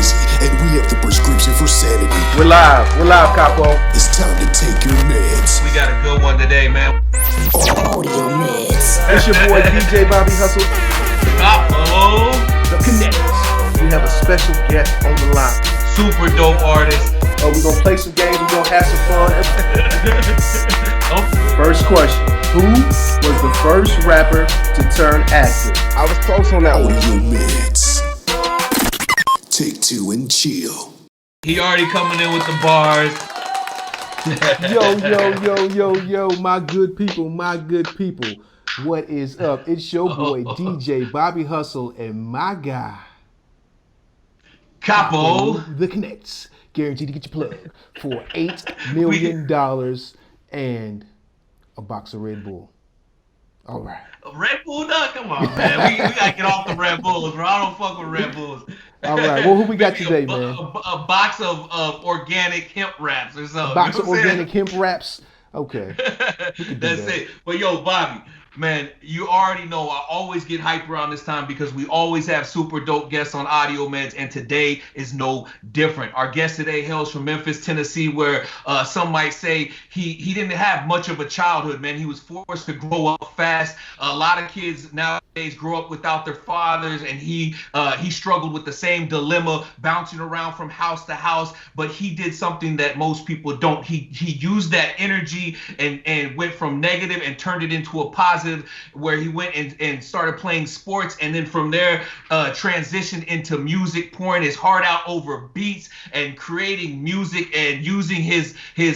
crazy, and we have the prescription for sanity. We're live, Capo. It's time to take your meds. We got a good one today, man. Audio meds. It's your boy DJ Bobby Hustle. Capo. The Connects. We have a special guest on the line. Super dope artist. We're gonna play some games, we're gonna have some fun. First question. Who was the first rapper to turn actor? I was close on that one. Audio meds. Take two and chill. He already coming in with the bars. Yo, my good people. What is up? It's your boy DJ Bobby Hustle and my guy Capo. The Connects. Guaranteed to get your plug for $8 million and a box of Red Bull. All right. Red Bull, dog? Come on, man. We gotta get off the Red Bulls, bro. I don't fuck with Red Bulls. All right. Well, who we got today, man? A box of organic hemp wraps or something. A box of organic hemp wraps? Okay. That's it. But yo, Bobby, man, you already know I always get hype around this time because we always have super dope guests on Audio Meds, and today is no different. Our guest today hails from Memphis, Tennessee, where some might say he didn't have much of a childhood, man. He was forced to grow up fast. A lot of kids nowadays grow up without their fathers, and he struggled with the same dilemma, bouncing around from house to house, but he did something that most people don't. He used that energy and went from negative and turned it into a positive, where he went and started playing sports, and then from there transitioned into music, pouring his heart out over beats and creating music and using his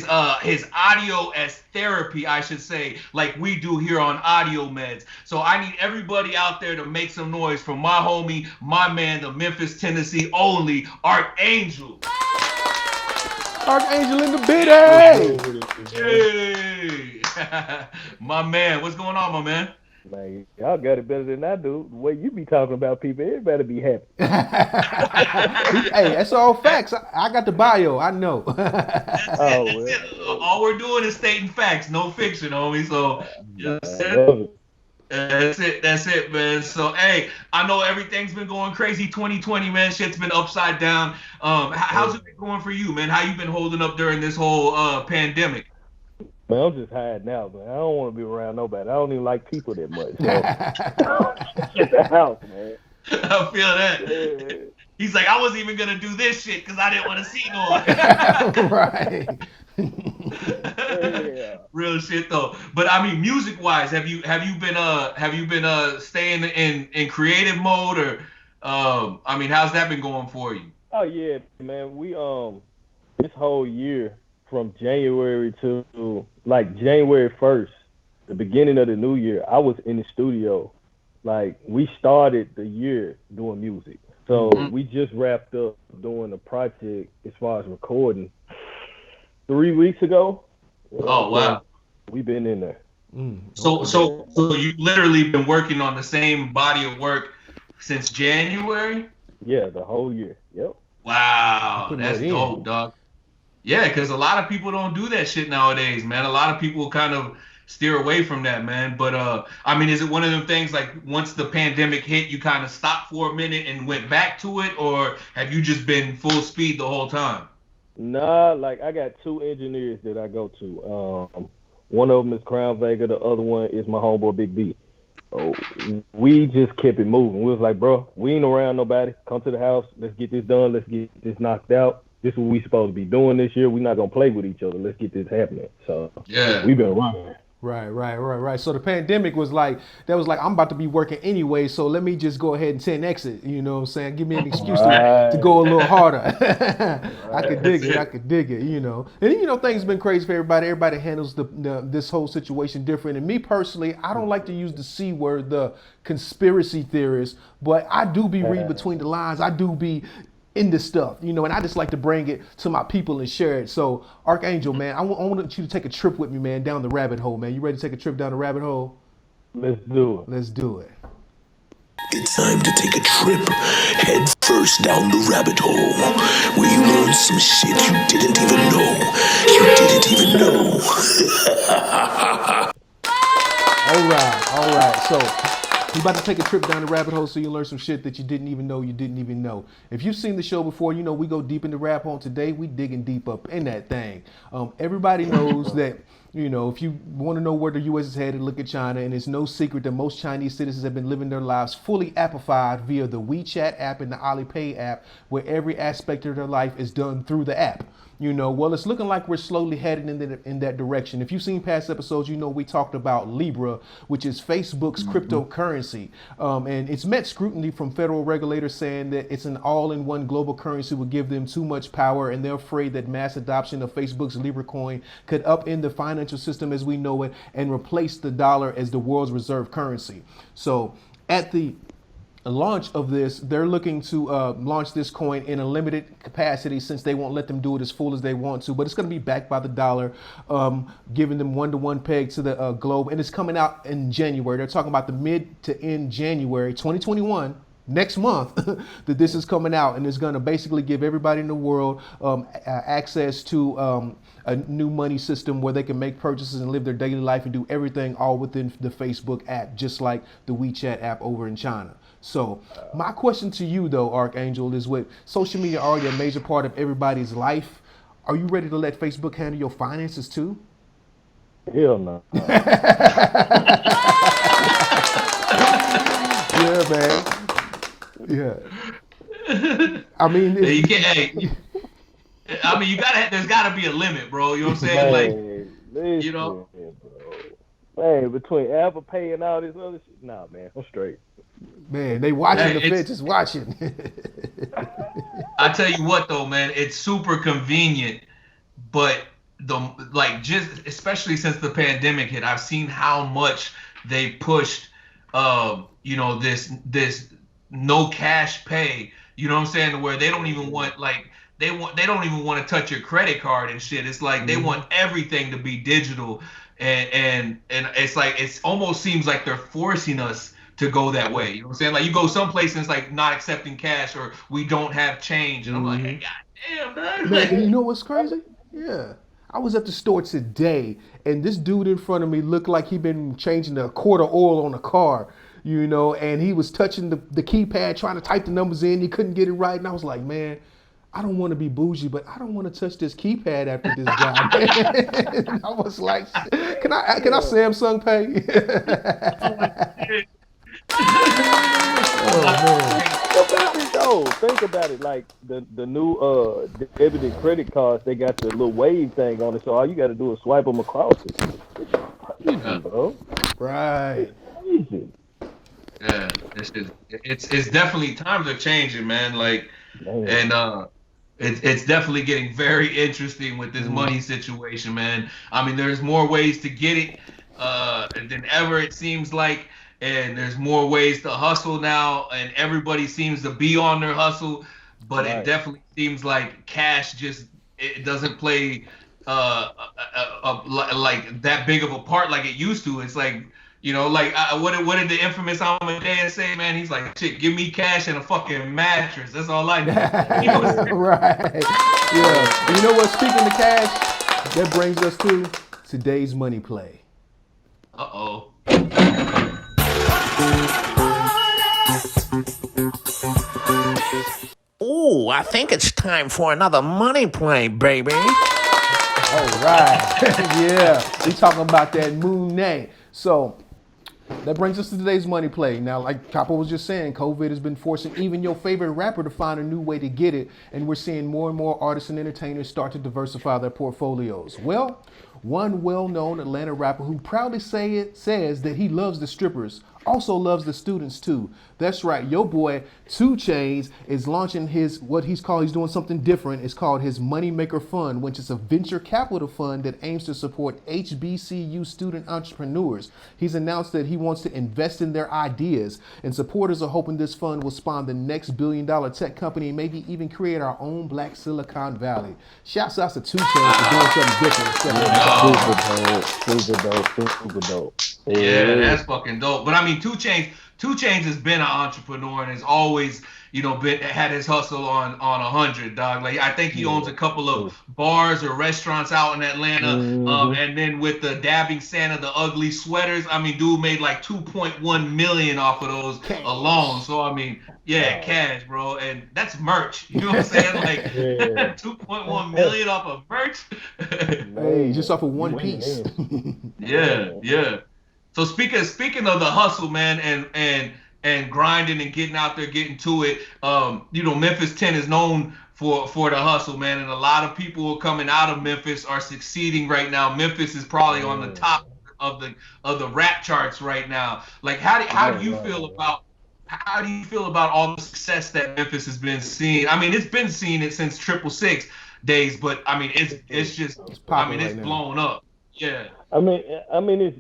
audio as therapy, I should say, like we do here on Audio Meds. So I need everybody out there to make some noise for my homie, my man, the Memphis, Tennessee only Archangel. Archangel in the biddy. Hey, my man, what's going on, my man? Man, y'all got it better than I do. The way you be talking about people, it better be happy. Hey, that's all facts. I got the bio. I know. All we're doing is stating facts, no fiction, homie. So that's it, man. So, hey, I know everything's been going crazy 2020, man. Shit's been upside down. How's it been going for you, man? How you been holding up during this whole pandemic? Man, I'm just hiding out, man. I don't want to be around nobody. I don't even like people that much. So. Get the house, man. I feel that. Yeah. He's like, I wasn't even gonna do this shit because I didn't want to see no one. Right. Yeah. Real shit though. But I mean, music wise, have you been staying in creative mode, or I mean, how's that been going for you? Oh yeah, man. We this whole year from January to like January 1st, the beginning of the new year, I was in the studio. Like, we started the year doing music. So we just wrapped up doing a project as far as recording 3 weeks ago. Oh, wow. We've been in there. So you've literally been working on the same body of work since January? Yeah, the whole year. Yep. Wow, that's dope, dog. Yeah, because a lot of people don't do that shit nowadays, man. A lot of people kind of steer away from that, man. But I mean, is it one of them things like once the pandemic hit, you kind of stopped for a minute and went back to it, or have you just been full speed the whole time? Nah, like I got two engineers that I go to. One of them is Crown Vega, the other one is my homeboy Big B. So we just kept it moving. We was like, bro, we ain't around nobody. Come to the house. Let's get this done. Let's get this knocked out. This is what we supposed to be doing this year. We're not gonna play with each other. Let's get this happening. So yeah, we've been running. Right. So the pandemic was like, I'm about to be working anyway, so let me just go ahead and 10X it, you know what I'm saying? Give me an excuse to go a little harder. I could dig it, you know. And you know, things have been crazy for everybody. Everybody handles this whole situation different. And me personally, I don't like to use the C word, the conspiracy theorist, but I do be reading between the lines. I do be in this stuff, you know, and I just like to bring it to my people and share it. So, Archangel, man, I want you to take a trip with me, man, down the rabbit hole, man. You ready to take a trip down the rabbit hole? Let's do it. Let's do it. It's time to take a trip head first down the rabbit hole, where you learn some shit you didn't even know. All right. So We're about to take a trip down the rabbit hole so you learn some shit that you didn't even know you didn't even know. If you've seen the show before, you know we go deep in the rabbit hole. Today, we digging deep up in that thing. Everybody knows that, you know, if you want to know where the U.S. is headed, look at China. And it's no secret that most Chinese citizens have been living their lives fully appified via the WeChat app and the Alipay app, where every aspect of their life is done through the app. You know, well, it's looking like we're slowly headed in that direction. If you've seen past episodes, you know we talked about Libra, which is Facebook's cryptocurrency. And it's met scrutiny from federal regulators saying that it's an all-in-one global currency would give them too much power, and they're afraid that mass adoption of Facebook's Libra coin could upend the financial system as we know it and replace the dollar as the world's reserve currency. So at the launch of this, they're looking to launch this coin in a limited capacity since they won't let them do it as full as they want to, but it's going to be backed by the dollar, giving them one-to-one peg to the globe, and it's coming out in January. They're talking about the mid to end January 2021, next month, that this is coming out, and it's going to basically give everybody in the world access to a new money system where they can make purchases and live their daily life and do everything all within the Facebook app, just like the WeChat app over in China. So my question to you, though, Archangel, is with social media already a major part of everybody's life, are you ready to let Facebook handle your finances too? Hell no. Yeah, man. Yeah. I mean, you can't. Hey, I mean, there's gotta be a limit, bro. You know what I'm saying? Man, like, you know. Man, between Apple Pay and all this other shit, nah, man, I'm straight. Man, they watching, the feds is watching. I tell you what, though, man, it's super convenient, but just especially since the pandemic hit, I've seen how much they pushed, you know, this no cash pay. You know what I'm saying? Where they don't even want they don't even want to touch your credit card and shit. It's like they want everything to be digital, and it's like it almost seems like they're forcing us to go that way. You know what I'm saying? Like you go someplace and it's like not accepting cash or we don't have change. And I'm like, hey, God damn, man, you know what's crazy? Yeah. I was at the store today and this dude in front of me looked like he'd been changing a quart of oil on a car, you know, and he was touching the keypad trying to type the numbers in. He couldn't get it right. And I was like, man, I don't want to be bougie, but I don't want to touch this keypad after this guy. I was like, can I Samsung Pay? Oh, think about it. Like the new debit and credit cards, they got the little wave thing on it. So all you got to do is swipe them across it. Easy, bro. Right. Easy. Yeah, it's definitely times are changing, man. Like, and it's definitely getting very interesting with this money situation, man. I mean, there's more ways to get it than ever, it seems like. And there's more ways to hustle now, and everybody seems to be on their hustle. But It definitely seems like cash it doesn't play like that big of a part like it used to. It's like, you know, like what did the infamous Amadeus say, man? He's like, shit, give me cash and a fucking mattress. That's all I need. You know right. Yeah. And you know what? Speaking of cash, that brings us to today's money play. Uh-oh. Ooh, I think it's time for another money play, baby. All right. Yeah. We talking about that Monet. So that brings us to today's money play. Now, like Capo was just saying, COVID has been forcing even your favorite rapper to find a new way to get it. And we're seeing more and more artists and entertainers start to diversify their portfolios. Well, one well-known Atlanta rapper who proudly says that he loves the strippers also loves the students too. That's right, your boy 2 Chainz is launching he's doing something different. It's called his Moneymaker Fund, which is a venture capital fund that aims to support HBCU student entrepreneurs. He's announced that he wants to invest in their ideas, and supporters are hoping this fund will spawn the next billion-dollar tech company and maybe even create our own Black Silicon Valley. Shouts out to 2 Chainz for doing something different. Super dope. Yeah, that's fucking dope. But I mean, Two Chainz has been an entrepreneur and has always, had his hustle on 100, dog. Like I think he owns a couple of bars or restaurants out in Atlanta, and then with the Dabbing Santa, the ugly sweaters. I mean, dude made like 2.1 million off of those alone. So I mean, cash, bro, and that's merch. You know what I'm saying? Like 2.1 million off of merch. Hey, just off of one piece. Yeah. So speaking of the hustle, man, and grinding and getting out there, getting to it, Memphis 10 is known for the hustle, man, and a lot of people who are coming out of Memphis are succeeding right now. Memphis is probably on the top of the rap charts right now. Like, how do you feel about all the success that Memphis has been seeing? I mean, it's been seeing it since 666 days, but I mean, it's just it's blown up. Yeah. I mean,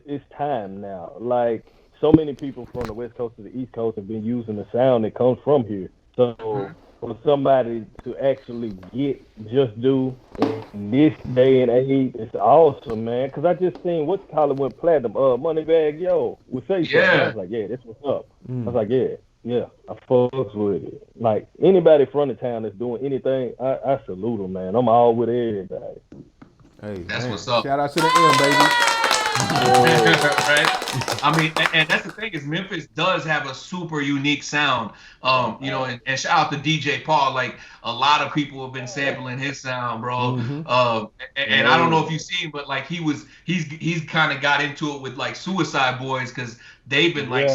it's time now. Like, so many people from the West Coast to the East Coast have been using the sound that comes from here. So for somebody to actually get Just Do in this day and age, it's awesome, man. Because I just seen went platinum. Moneybag Yo would say something. I was like, yeah, that's what's up. I was like, yeah, I fucks with it. Like, anybody from the town that's doing anything, I salute them, man. I'm all with everybody. Hey, that's what's up. Shout out to the M, baby. Right? I mean, and that's the thing is Memphis does have a super unique sound. And shout out to DJ Paul. Like, a lot of people have been sampling his sound, bro. And I don't know if you've seen, but like he's kind of got into it with like Suicide Boys because they've been like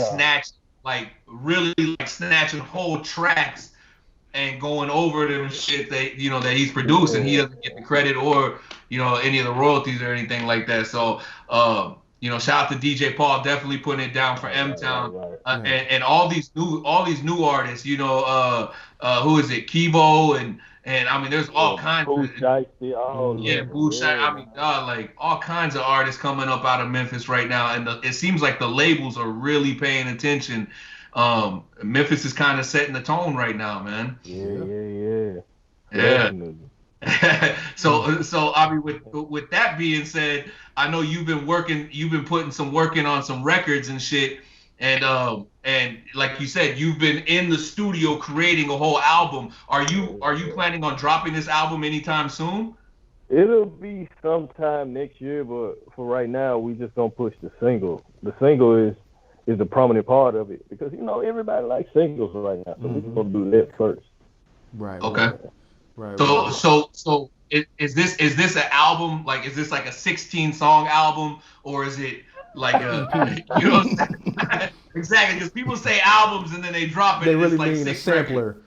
snatching whole tracks and going over them shit that he's producing. He doesn't get the credit or any of the royalties or anything like that. So shout out to DJ Paul, definitely putting it down for M-Town. And all these new artists, who is it? Kivo and I mean there's all kinds of Bushai. I mean like all kinds of artists coming up out of Memphis right now, and it seems like the labels are really paying attention. Memphis is kind of setting the tone right now, man. Yeah. So I mean, with that being said, I know you've been putting some work in on some records and shit, and like you said, you've been in the studio creating a whole album. Are you planning on dropping this album anytime soon? It'll be sometime next year, but for right now, we just gonna push the single. The single is the prominent part of it because everybody likes singles right now, so we're gonna do that first. Right. Okay. Right. So is this an album? Like, is this like a 16-song album, or is it like a exactly? Because people say albums and then they drop it. They really like mean a sampler.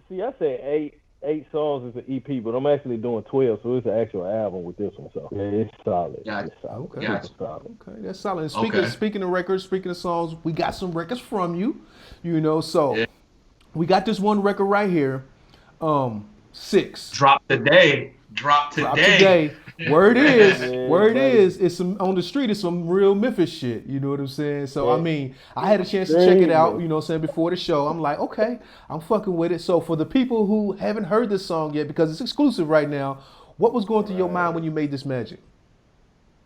See, I say eight songs is an EP, but I'm actually doing 12, so it's an actual album with this one. So it's solid. Yeah. It's solid. Okay. It's solid. Okay, that's solid. And speaking of records, speaking of songs, we got some records from you. So we got this one record right here. 6. Drop today. Word is, it's some on the street. It's some real Memphis shit. You know what I'm saying? So I mean, I had a chance to check it out. You know what I'm saying, before the show. I'm like, okay, I'm fucking with it. So for the people who haven't heard this song yet, because it's exclusive right now, what was going through your mind when you made this magic?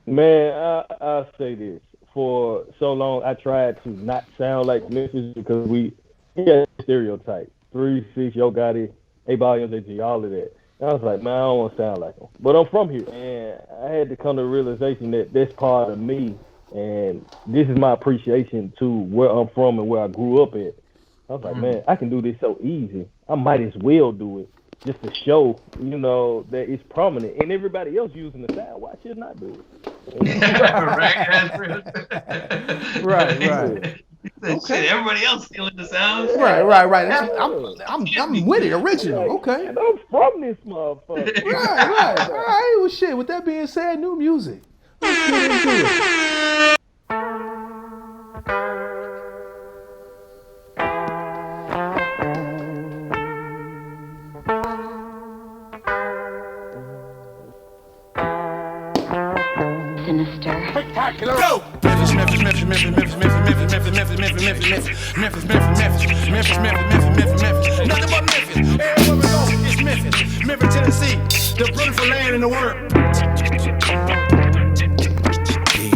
Man, I'll say this. For so long, I tried to not sound like Memphis because we got stereotypes. 3-6, Yo Gotti, A-Volumes, AG, all of that. And I was like, man, I don't want to sound like them. But I'm from here. And I had to come to the realization that that's part of me. And this is my appreciation to where I'm from and where I grew up at. I was like, man, I can do this so easy. I might as well do it just to show, that it's prominent. And everybody else using the sound, why should not do it? Right. Okay. Everybody else stealing the sounds. Right. I'm with it, original. Okay. And I'm from this motherfucker. Right. All right. Well, shit. With that being said, new music. Let's get into it. Go! Memphis. Nothing but Memphis. Everywhere we go, it's Memphis. Memphis, Tennessee, the beautiful land in the world. Yeah,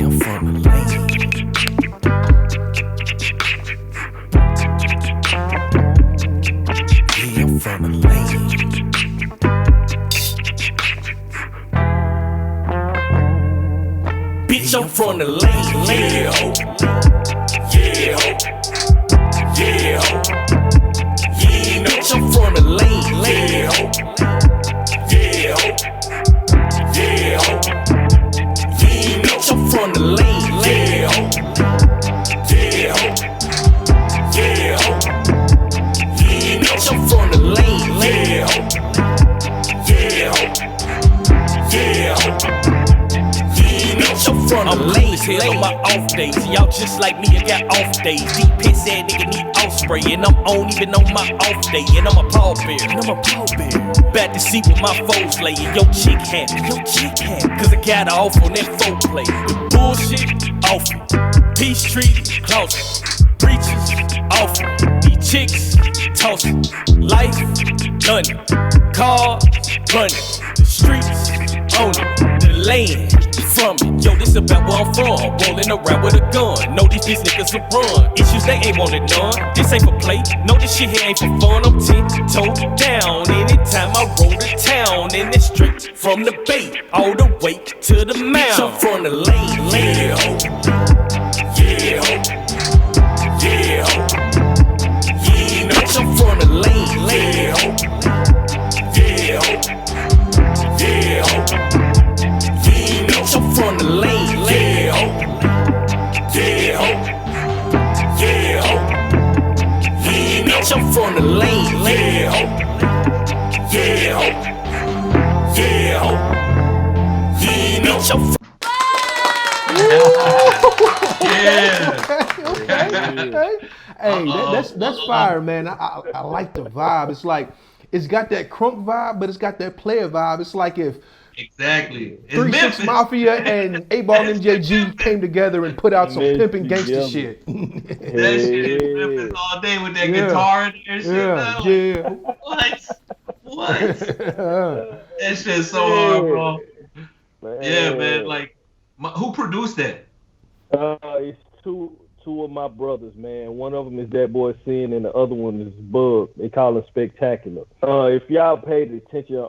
I'm from the lane. from the lane. Yeah, ho. Yeah, ho. Yeah, ho. Yeah, bitch, I'm from the lane. Yeah, ho. Yeah, ho. Yeah, ho. Yeah, bitch, I'm from the lane. Yeah, ho. Yeah, ho. Yeah, ho. Yeah, bitch, I'm from the lane. Yeah, ho. Yeah, ho. Yeah, ho. I'm lazy on my off days. Y'all just like me, I got off days. Deep piss that nigga need off spray. And I'm on even on my off day. And I'm a pallbearer. Back to see what my foes lay. And your chick happy. Cause I got her off on that foreplay. The bullshit, off it. Peace treaty, close it. Preachers, off it. These chicks, toss it. Life, done it. Cars, run it. The streets, own it. The land, from it. Yo, this about where I'm from. Rolling around with a gun. Know these niggas will run. Issues they ain't wanted none. This ain't for play. No, this shit here ain't for fun. I'm 10-toe down. Anytime I roll to town. And it's straight from the bay. All the way to the mound. I'm from the lane. Yeah, ho. Yeah, ho. Yeah, ho. Yeah, bitch, I'm from the lane. Yeah, ho. Yeah, ho. Yeah, ho. I'm from the lane, yeah, ho. Yeah, ho. Yeah, ho. Yeah, bitch, I'm from the lane, yeah, ho. Yeah, ho. Yeah, ho. Yeah, bitch, I'm from Hey, that's fire, man. I like the vibe. It's like it's got that crunk vibe, but it's got that player vibe. It's like if Exactly. 3-6 Mafia and 8-Ball MJG came together and put out some pimping gangster shit. That shit is Memphis all day with that guitar and shit. Yeah. What? That shit's so hard, bro. Yeah, man. Like, who produced that? It's two of my brothers, man. One of them is that boy Sin, and the other one is Bug. They call him Spectacular. If y'all paid attention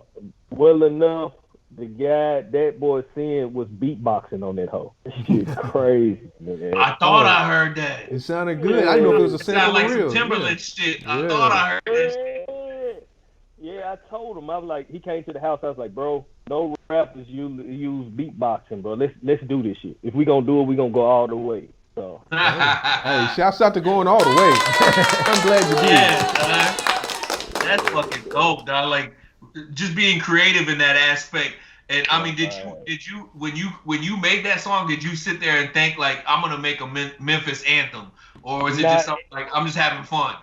well enough, the guy, that boy Sin, was beatboxing on that hoe. That shit's crazy, man. I thought I heard that. It sounded good. I didn't know if it was a sample like real. Some Timberland shit. I thought I heard that shit. Yeah, I told him. I was like, he came to the house. I was like, bro, no rappers use beatboxing, bro. Let's do this shit. If we gonna do it, we gonna go all the way. So. Hey, shouts out to going all the way. I'm glad you did. Yeah, that's fucking dope, dog. Like, just being creative in that aspect. And I mean, did you when you made that song, did you sit there and think like, I'm gonna make a Memphis anthem, or is it just something like I'm just having fun?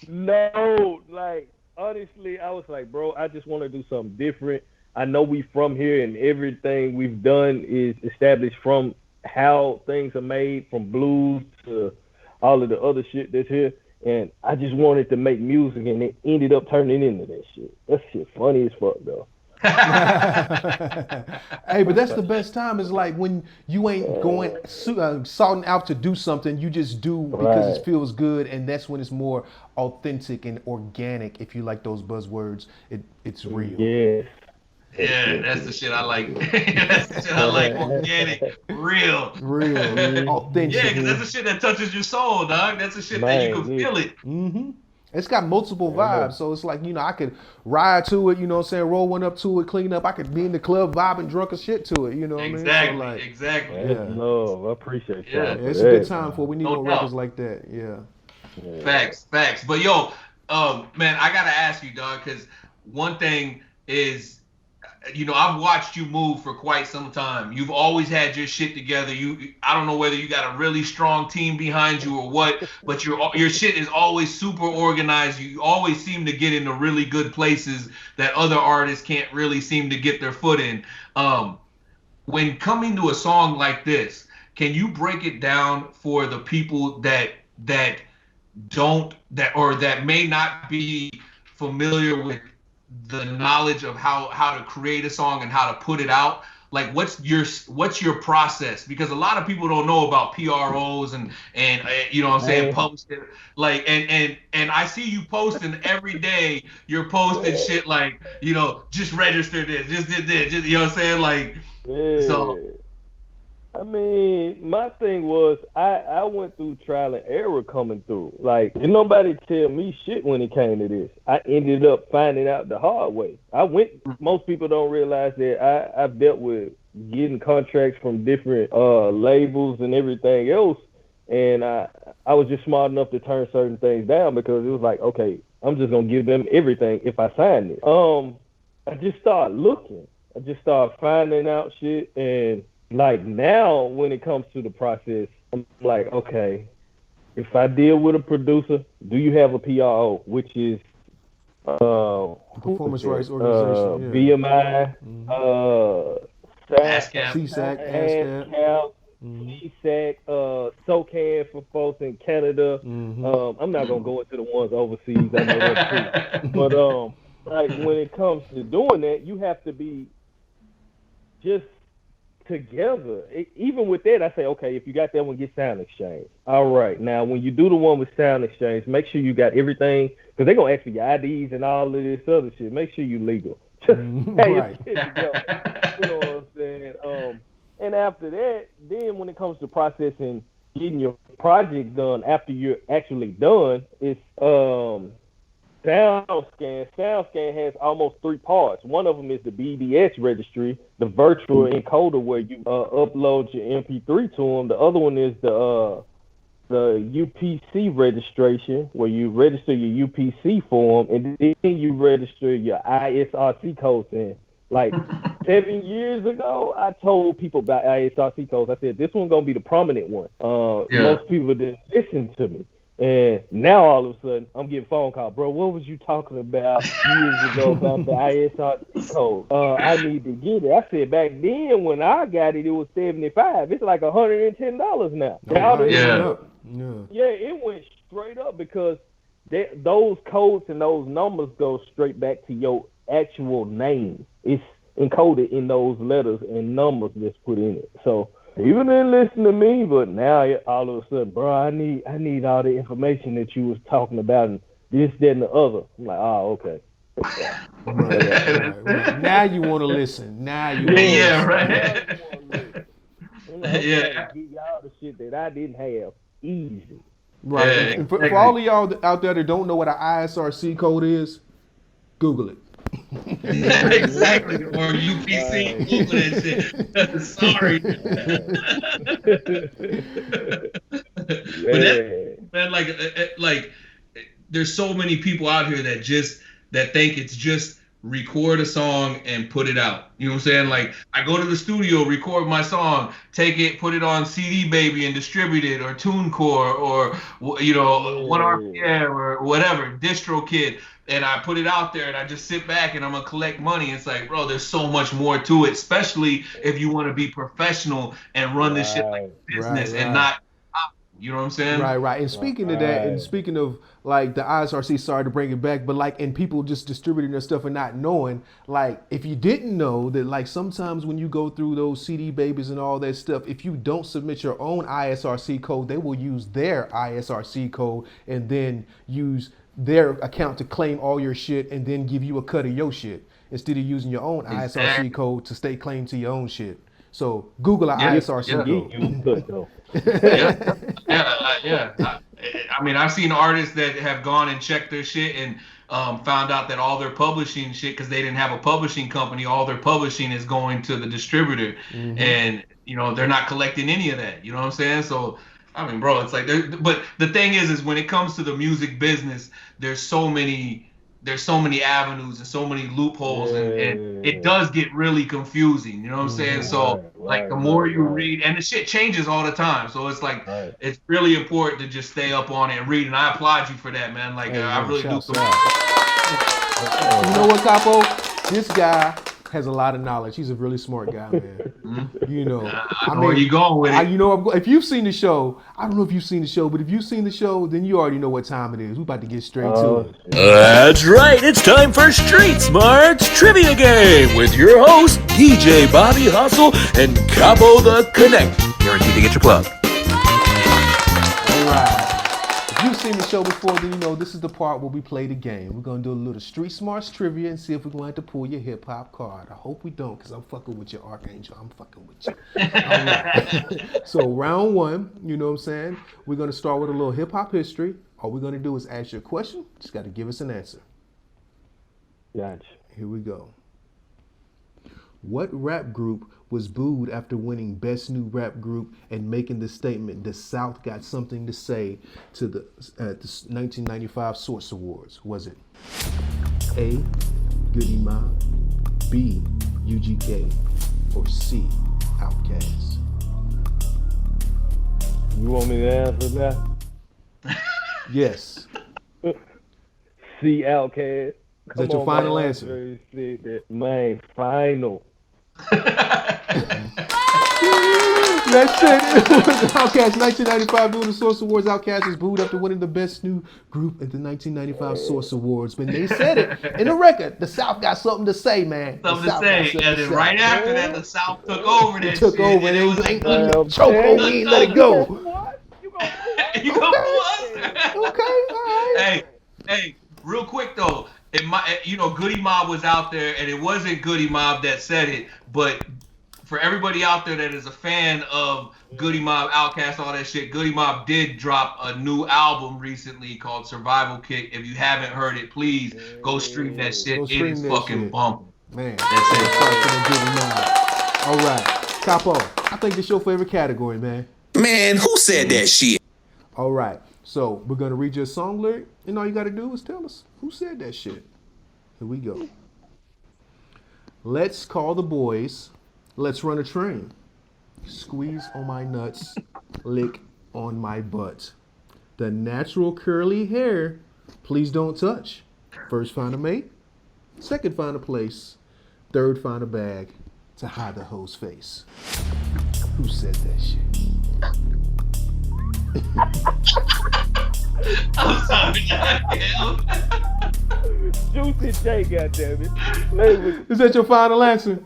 No, like honestly, I was like, bro, I just want to do something different. I know we from here, and everything we've done is established from how things are made, from blues to all of the other shit that's here. And I just wanted to make music, and it ended up turning into that shit. That shit funny as fuck, though. Hey, but that's the best time, is like when you ain't going sorting out to do something, you just do because it feels good, and that's when it's more authentic and organic. If you like those buzzwords, it's real. Yeah, that's the shit I like. That's the shit I like. Organic, real, authentic. Yeah, because that's the shit that touches your soul, dog. That's the shit that you can feel it. Mm-hmm. It's got multiple vibes, so it's like, I could ride to it, what I'm saying, roll one up to it, clean up. I could be in the club vibing drunk as shit to it, what I mean? So Exactly. Yeah. Love, I appreciate that. Yeah, it's a good time for it. We need more rappers like that. Yeah. Facts. But yo, man, I gotta ask you, dog, because one thing is, I've watched you move for quite some time. You've always had your shit together. I don't know whether you got a really strong team behind you or what, but your shit is always super organized. You always seem to get into really good places that other artists can't really seem to get their foot in. When coming to a song like this, can you break it down for the people that may not be familiar with the knowledge of how to create a song and how to put it out? Like, what's your process? Because a lot of people don't know about PROs and post it. Like, and I see you posting every day. You're posting shit like, just register this, just did this, just, you know what I'm saying? Like, so I mean, my thing was I went through trial and error coming through. Like, didn't nobody tell me shit when it came to this. I ended up finding out the hard way. Most people don't realize that I've dealt with getting contracts from different labels and everything else. And I was just smart enough to turn certain things down because it was like, okay, I'm just going to give them everything if I sign it. I just started looking. I just started finding out shit. And like now when it comes to the process, I'm like, okay, if I deal with a producer, do you have a PRO, which is Performance Rights Organization, BMI, ASCAP, CSAC, CSAC, SOCAN for folks in Canada. I'm not gonna go into the ones overseas. I know that's true. But like when it comes to doing that, you have to be just together. Even with that, I say, okay, if you got that one, get Sound Exchange. All right, now when you do the one with Sound Exchange, make sure you got everything, because they're gonna ask for your IDs and all of this other shit. Make sure you legal. Right. You know what I'm saying? And after that, then when it comes to processing, getting your project done after you're actually done, it's SoundScan. SoundScan has almost 3 parts. One of them is the BDS registry, the virtual encoder where you upload your MP3 to them. The other one is the UPC registration, where you register your UPC form, and then you register your ISRC codes in. Like 7 years ago, I told people about ISRC codes. I said, this one's going to be the prominent one. Most people didn't listen to me. And now all of a sudden, I'm getting phone call, bro, what was you talking about years ago about the ISRC code? I need to get it. I said, back then when I got it, it was $75. It's like $110 now. Yeah, it went straight up because those codes and those numbers go straight back to your actual name. It's encoded in those letters and numbers that's put in it. So people didn't listen to me, but now all of a sudden, bro, I need all the information that you was talking about and this, that, and the other. I'm like, oh, okay. Right. Now you want to listen. Now you want to listen. Right. Get y'all the shit that I didn't have easy. Right. Yeah, and for all of y'all out there that don't know what an ISRC code is, Google it. Exactly. Or UPC, Google that shit. Sorry. But man, like there's so many people out here that think it's just record a song and put it out. You know what I'm saying? Like, I go to the studio, record my song, take it, put it on CD Baby and distribute it, or TuneCore, or, you know, 1RPM or whatever, DistroKid, and I put it out there and I just sit back and I'm gonna collect money. It's like, bro, there's so much more to it, especially if you want to be professional and run this shit like a business and not, you know what I'm saying? Right. And speaking of that, and speaking of like the ISRC, sorry to bring it back, but like, and people just distributing their stuff and not knowing, like, if you didn't know that, like, sometimes when you go through those CD Babies and all that stuff, if you don't submit your own ISRC code, they will use their ISRC code and then use their account to claim all your shit and then give you a cut of your shit instead of using your own ISRC code to stay claim to your own shit. So Google ISRC code. I mean, I've seen artists that have gone and checked their shit and found out that all their publishing shit, because they didn't have a publishing company, all their publishing is going to the distributor, and you know, they're not collecting any of that. You know what I'm saying? So I mean, bro, it's like, but the thing is when it comes to the music business, there's so many avenues and so many loopholes, and it does get really confusing, you know what I'm saying? So like the more you read, and the shit changes all the time, so it's like it's really important to just stay up on it and read, and I applaud you for that, man. Like, I really do. You know what, Capo? This guy has a lot of knowledge. He's a really smart guy, man. You know, I mean, where you going with it? You know, if you've seen the show, I don't know if you've seen the show, but if you've seen the show, then you already know what time it is. We're about to get straight to it. That's right. It's time for Street Smarts Trivia Game with your hosts, DJ Bobby Hustle and Capo the Connect. Guaranteed to get your plug. All right. if you've seen the show before, then you know this is the part where we play the game. We're gonna do a little street smarts trivia and see if we're going to pull your hip hop card. I hope we don't, because I'm fucking with you, Archangel. I'm fucking with you. All right. So round one, you know what I'm saying? We're gonna start with a little hip hop history. All we're gonna do is ask you a question. Just gotta give us an answer. Gotcha. Here we go. What rap group was booed after winning Best New Rap Group and making the statement, "The South got something to say" to the 1995 Source Awards? Was it A, Goody Mob, B, UGK, or C, Outkast? You want me to answer that? Yes. C, Outkast. Is that your final answer? Man, final. That's it. Outkast 1995 doing the Source Awards. Outkast is booed after winning the Best New Group at the 1995 Source Awards. But they said it in the record. The South got something to say, man. Something to say. And then right after that, the South took over that took shit. over. And it was like, choke on me and let it go. You gonna pull us? Okay, all right. Hey, real quick though. Goody Mob was out there, and it wasn't Goody Mob that said it, but for everybody out there that is a fan of Goody Mob, Outkast, all that shit, Goody Mob did drop a new album recently called Survival Kick. If you haven't heard it, please go stream that shit. It is fucking bumping. Man, that's it. All right, Capo, I think this your favorite category, man. Man, who said that shit? All right, so we're going to read your song lyric, and all you got to do is tell us who said that shit. Here we go. Let's call the boys. Let's run a train. Squeeze on my nuts. Lick on my butt. The natural curly hair, please don't touch. First, find a mate. Second, find a place. Third, find a bag to hide the hoe's face. Who said that shit? I'm sorry. Juicy J, goddammit. Is that your final answer?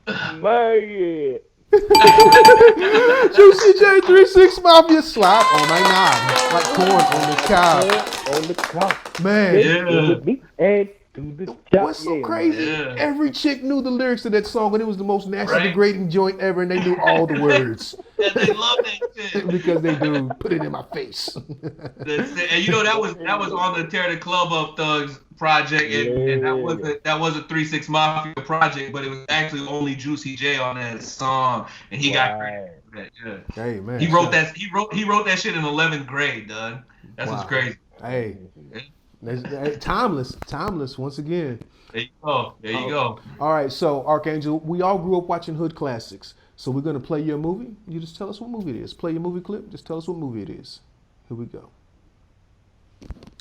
Man, yeah. Juicy J 36 Mafia slide on my knob like corn on the cob. On the cob. Man. And what's so crazy? Yeah. Every chick knew the lyrics to that song, and it was the most nasty, degrading joint ever, and they knew all the words. And they love that shit. Because they do. Put it in my face. That's it. And that was on the Tear the Club Up Thugs project, and that was a 3-6 Mafia project, but it was actually only Juicy J on that song, and he got credit for that. Yeah. Hey man, he wrote that shit in 11th grade, dog. That's what's crazy. Hey. Timeless once again. There you go. All right, so Archangel, we all grew up watching hood classics. So we're gonna play your movie. You just tell us what movie it is. Play your movie clip. Just tell us what movie it is. Here we go.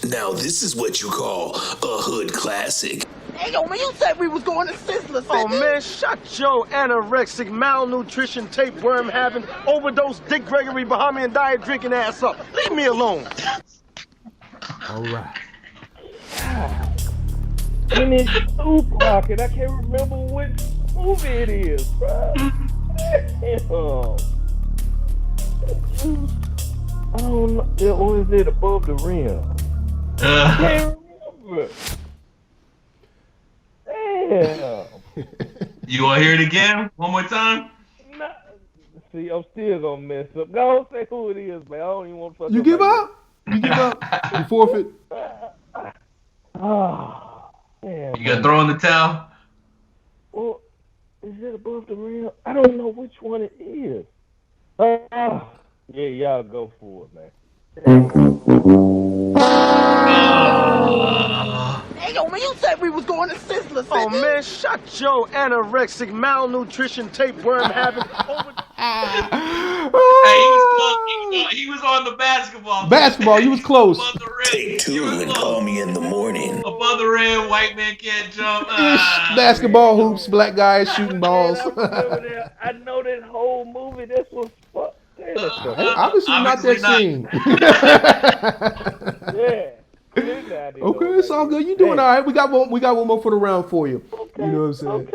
Now this is what you call a hood classic. Hey, yo, man, you said we was going to Sizzler. Oh, man, shut your anorexic, malnutrition, tapeworm having, overdose, Dick Gregory, Bahamian diet drinking ass up. Leave me alone. All right. And it's Tupac, and I can't remember which movie it is, bro. I don't know. Or is it Above the Rim? I can't remember. Damn. You want to hear it again? One more time? Nah. See, I'm still going to mess up. Go say who it is, man. I don't even want to fuck up. You give up? You give up? You forfeit? Oh, damn. You got to throw in the towel? Well, is it Above the Rim? I don't know which one it is. Yeah, y'all go for it, man. Hey, yo, man, you said we was going to Sizzler. Oh, man, shut your anorexic, malnutrition, tapeworm having, Hey, he was close. He was on the basketball. Basketball, you was close. Take two and call me in the morning. Above the rim, white man can't jump. Basketball hoops, black guys shooting balls. I know that whole movie. That's what's fuck. Obviously not that scene. Yeah. Okay, it's all good. You doing all right? We got one more for the round for you. Okay, you know what I'm saying?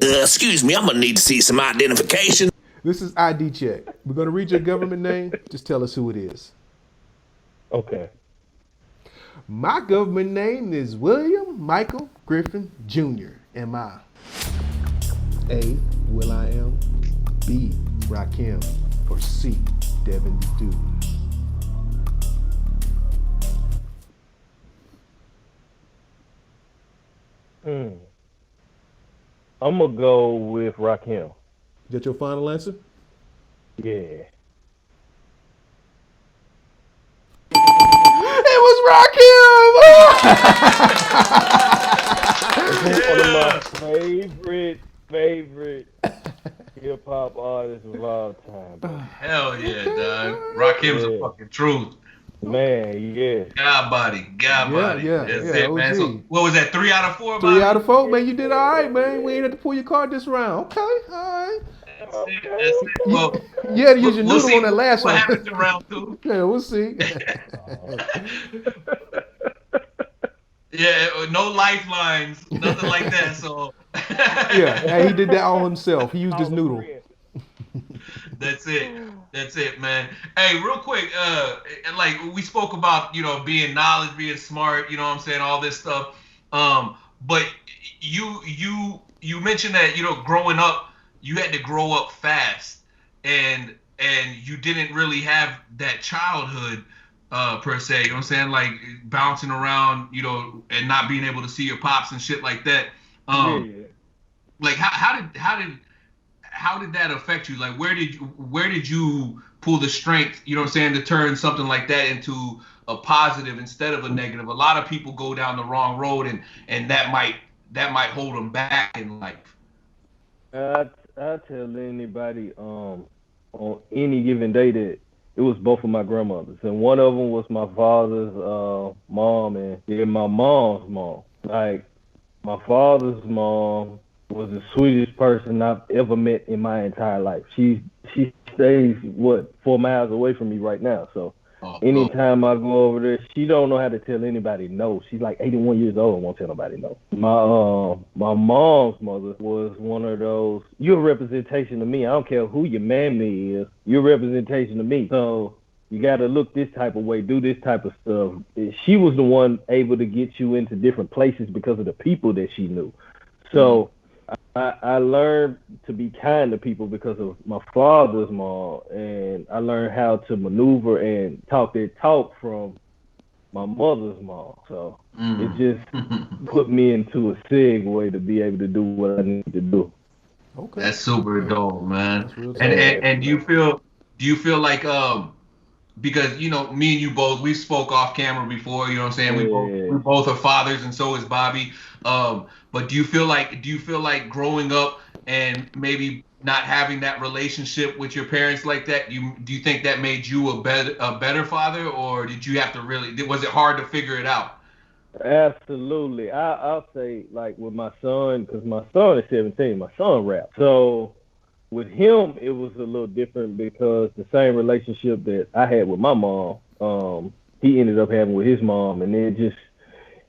Excuse me, I'm gonna need to see some identification. This is ID check. We're gonna read your government name. Just tell us who it is. Okay. My government name is William Michael Griffin Jr. Am I A, Will I Am, B, Rakim, or C, Devin the Dude? I'm gonna go with Rakim. Is that your final answer? Yeah. It was Rakim! It's one of my favorite hip hop artists of all time, bro. Hell yeah, dog. Rakim's a fucking truth. Man, yeah. God body. That's it, man. OG. So what was that? 3 out of 4? 3 out of 4, man. You did all right, man. We ain't have to pull your card this round. Okay, all right. That's it. Well, You had to use your noodle on that last what one. What happens in round 2? Yeah, we'll see. Yeah, no lifelines, nothing like that. So yeah, he did that all himself. He used his noodle. That's it, man. Hey, real quick, like we spoke about, being knowledge, being smart, you know what I'm saying, all this stuff. But you mentioned that, growing up, you had to grow up fast, and you didn't really have that childhood per se, you know what I'm saying, like bouncing around, and not being able to see your pops and shit like that. Like how did that affect you? Like where did you pull the strength, you know what I'm saying, to turn something like that into a positive instead of a negative? A lot of people go down the wrong road, and that might hold them back in life. I tell anybody on any given day that it was both of my grandmothers, and one of them was my father's mom, and then my mom's mom. Like my father's mom was the sweetest person I've ever met in my entire life. She stays 4 miles away from me right now, so anytime I go over there, she don't know how to tell anybody no. She's like 81 years old and won't tell nobody no. My mom's mother was one of those, you're a representation of me. I don't care who your mammy is. You're a representation of me. So you got to look this type of way, do this type of stuff. She was the one able to get you into different places because of the people that she knew. So I learned to be kind to people because of my father's mom, and I learned how to maneuver and talk that talk from my mother's mom. So it just put me into a segue to be able to do what I need to do. Okay, that's super dope, man. And do you feel like because me and you both, we spoke off camera before, you know what I'm saying? We both are fathers, and so is Bobby. But do you feel like growing up and maybe not having that relationship with your parents like that, do you think that made you a better father, or did you have to was it hard to figure it out? Absolutely. I'll say, like with my son, because my son is 17, my son raps. So with him, it was a little different because the same relationship that I had with my mom, he ended up having with his mom, and it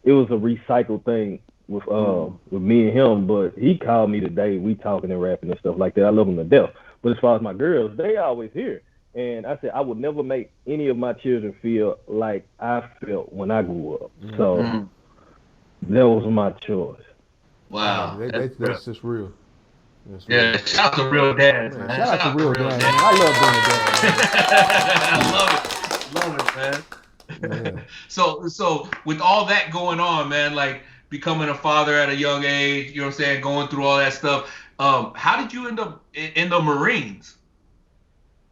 was a recycled thing with me and him. But he called me today, we talking and rapping and stuff like that. I love him to death. But as far as my girls, they always here. And I said I would never make any of my children feel like I felt when I grew up. So that was my choice. Wow, that's just real. Yeah, shout out to real dads, man. Shout out to real dads, man. I love being a dad. Love it, man. So with all that going on, man, like becoming a father at a young age, you know what I'm saying, going through all that stuff, how did you end up in the Marines?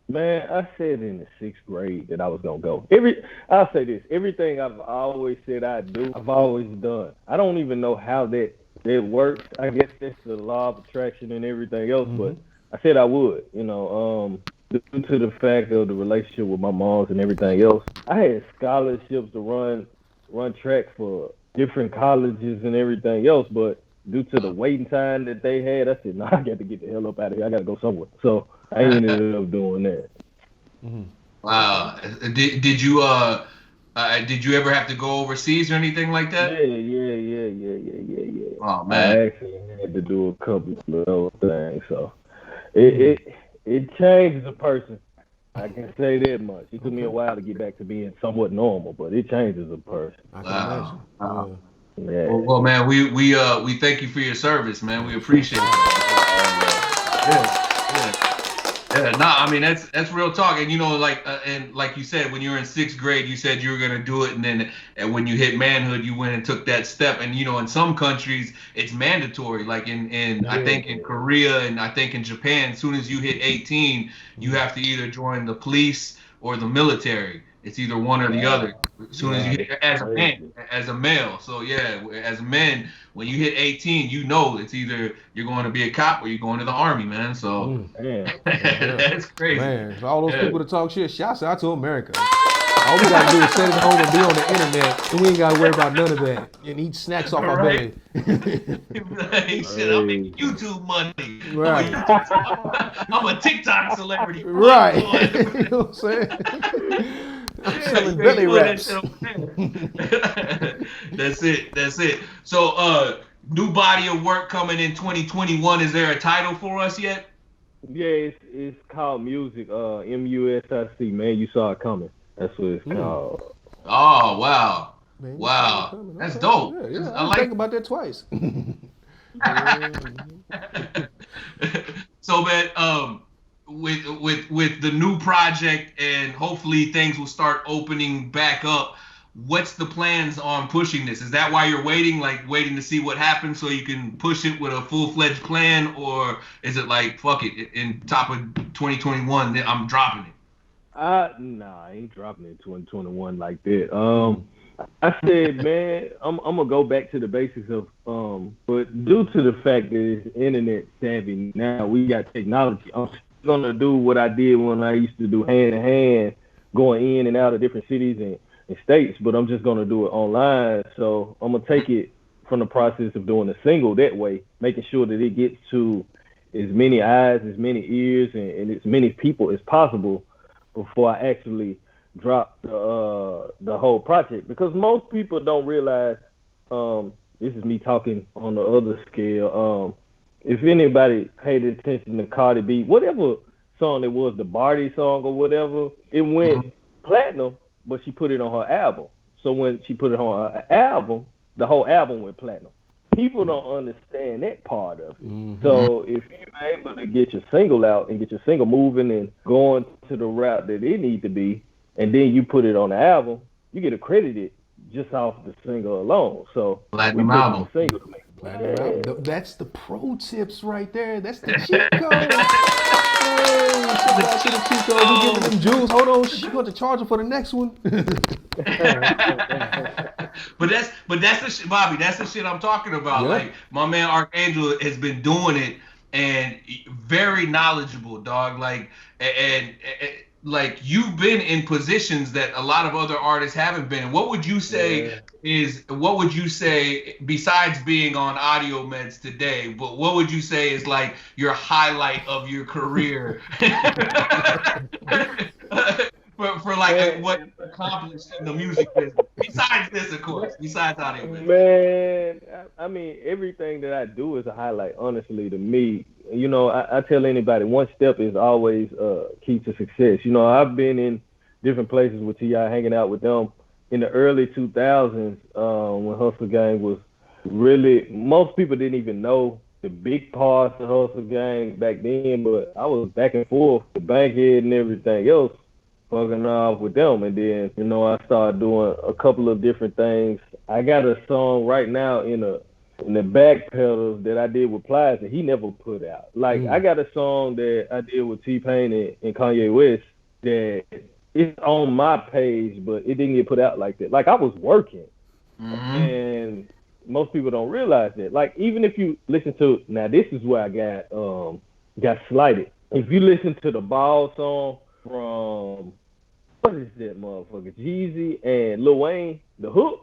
Man, I said in the 6th grade that I was gonna go. I'll say this: everything I've always said I'd do, I've always done. I don't even know how that works. I guess that's the law of attraction and everything else. But I said I would, due to the fact of the relationship with my moms and everything else. I had scholarships to run track for different colleges and everything else, but due to the waiting time that they had, I said, no, I got to get the hell up out of here. I got to go somewhere. So I ended up doing that. Wow. Did you ever have to go overseas or anything like that? Yeah. Oh man. I actually had to do a couple of those things. So it changes a person. I can say that much. It took me a while to get back to being somewhat normal, but it changes a person. I can imagine. Yeah. Well, man, we thank you for your service, man. We appreciate it. Yeah. Nah, I mean that's real talk, and and like you said, when you were in 6th grade, you said you were gonna do it, and then when you hit manhood, you went and took that step, and in some countries it's mandatory, like in I think in Korea and I think in Japan, as soon as you hit 18, you have to either join the police or the military. It's either one or the other. As soon as you hit, as a male. So yeah, as men, when you hit 18, it's either you're going to be a cop or you're going to the army, man. So that's crazy. Man, for all those people that talk shit, shouts out to America. All we gotta do is sit at home and be on the internet, and we ain't gotta worry about none of that. And eat snacks off our belly. Like, shit, I'm making YouTube money. Right. I'm a TikTok celebrity. Right. You know what I'm saying? I'm selling belly wraps. That's it. So, new body of work coming in 2021. Is there a title for us yet? Yeah, it's called Music. MUSIC. Man, you saw it coming. That's what it's called. Oh wow, Man, wow, that's dope. Yeah, I like think about that twice. So, man, with the new project, and hopefully things will start opening back up. What's the plans on pushing this? Is that why you're waiting to see what happens so you can push it with a full-fledged plan, or is it like fuck it, in top of 2021 then I'm dropping it? Nah, I ain't dropping it in 2021 like that. I said, man, I'm gonna go back to the basics of but due to the fact that it's internet savvy now, we got technology. I'm still gonna do what I did when I used to do hand to hand, going in and out of different cities and states, but I'm just gonna do it online. So I'm gonna take it from the process of doing a single that way, making sure that it gets to as many eyes, as many ears, and as many people as possible before I actually drop the whole project. Because most people don't realize, this is me talking on the other scale, if anybody paid attention to Cardi B, whatever song it was, the Barty song or whatever, it went platinum, but she put it on her album. So when she put it on her album, the whole album went platinum. People don't understand that part of it. So if you're able to get your single out and get your single moving and going to the route that it needs to be, and then you put it on the album, you get accredited just off the single alone. So platinum album. That's the pro tips right there. That's the cheat code. Shout out to the cheat code. We giving them jewels. Hold on, she want to charge her for the next one. But that's the shit, Bobby. That's the shit I'm talking about. Yeah. Like my man Archangel has been doing it and very knowledgeable, dog. Like and like you've been in positions that a lot of other artists haven't been. What would you say besides being on Audio Meds today, but what would you say is like your highlight of your career? for like what you accomplished in the music business. Besides this, of course. Besides Audio Meds. Man, I mean, everything that I do is a highlight, honestly, to me. You know, I tell anybody, one step is always key to success. You know, I've been in different places with T.I., hanging out with them in the early 2000s when Hustle Gang was really, most people didn't even know the big parts of Hustle Gang back then, but I was back and forth with Bankhead and everything else, fucking off with them. And then, you know, I started doing a couple of different things. I got a song right now in the back pedals that I did with Plies that he never put out. Like, I got a song that I did with T-Pain and Kanye West that it's on my page, but it didn't get put out like that. Like, I was working. And most people don't realize that. Like, even if you listen to, now this is where I got slighted. If you listen to the Ball song from, what is that motherfucker, Jeezy and Lil Wayne, the hook